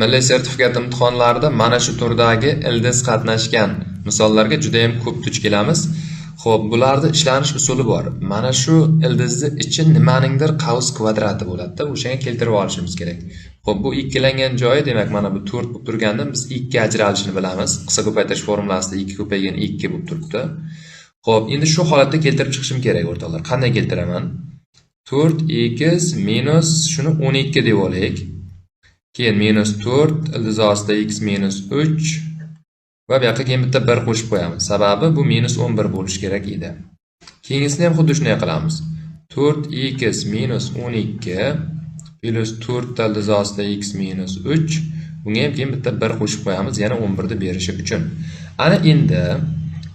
Milliy sertifikat imtihonlarida mana shu turdagi ildiz qatnashgan misollarga juda ham ko'p duch kelamiz. Xo'p, bularda ishlanish usuli bor. Mana shu ildizni ichi nimaningdir qavs kvadrati bo'ladi-da, o'shanga keltirib olishimiz kerak. Xo'p, bu ikkilangan joyi, demak, mana bu 4 bo'lib turgandan biz 2 ga ajralishini bilamiz. Qisqa ko'paytirish formulasida 2 ko'paygan 2 bo'lib turibdi. Xo'p, endi shu holatda keltirib chiqishim kerak o'rtoqlar. Qanday keltiraman? 4x minus shuni 12 deb olaylik. Keyin minus 4 ildiz ostida x minus 3 va bu yoqqa keyin bitta 1 qo'shib qo'yamiz. Sababi bu minus 11 bo'lishi kerak edi. Keyingisini ham xuddi shunday qilamiz. 4x minus 12 plus 4 ildiz ostida x minus 3, bunga ham keyin bitta 1 qo'shib qo'yamiz, yana 11 ni berishi uchun. Ana endi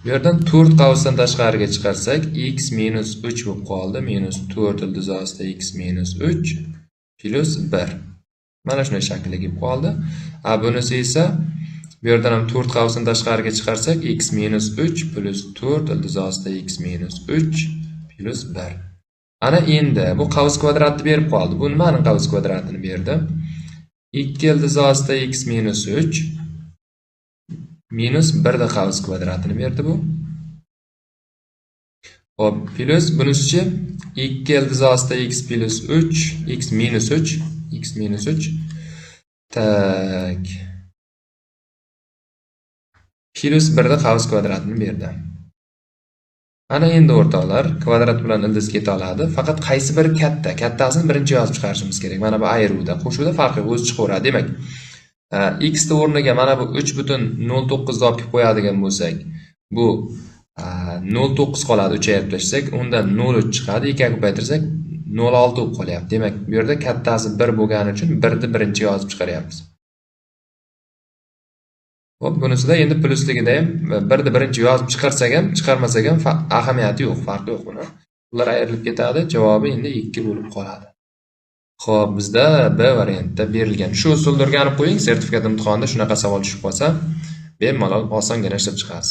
bu yerdan 4 qavsdan tashqariga chiqarsak x minus 3 bo'lib qoldi. Minus 4 ildiz ostida x minus 3 plus 1. Mana shunday shaklga kelib qoldi. Bunisi esa bu yerdan ham 4 qavsdan tashqariga chiqarsak x minus 3 plus 4 ildiz ostida x minus 3 plus 1. Ana endi bu qavs kvadratni berib qoldi. Bu nimaning qavs kvadratini berdi? 2 ildiz ostida x minus 3 minus 1 da qavs kvadratini berdi bu. Hop, plus bunisi 2 ildiz ostida x plus 3 x minus 3 tak plus 1 da qavs kvadratini berdi. Ana endi o'rtoqlar, kvadrat bilan ildiz keta oladi. Faqat qaysi biri katta? Kattasini birinchi yozib chiqarishimiz kerak. Mana bu ayiruvda, qo'shuvda farqi o'zi chiqaveradi. Demak, x ni o'rniga mana bu 3.09 ni olib kelib qo'yadigan bo'lsak, bu 0.9 qoladi, 3 ayirib tashlasak, undan 0.3 chiqadi. 2 ga ko'paytirsak 0.6 bo'lib qolyapti. Demak, bu yerda kattasi 1 bo'lgani uchun 1 ni birinchi yozib chiqaryapmiz. Hop, bunisida endi plusligida ham 1 ni birinchi yozib chiqarsak ham, chiqarmasak ham ahamiyati yo'q, farqi yo'q buni. Ular ayrilib ketadi, javobi endi 2 bo'lib qoladi. Xo'p, bizda B variantida berilgan. Shu usulni o'rganib qo'ying, sertifikat imtihonida shunaqa savol tushib qolsa, bemalol osongina ishlab chiqasiz.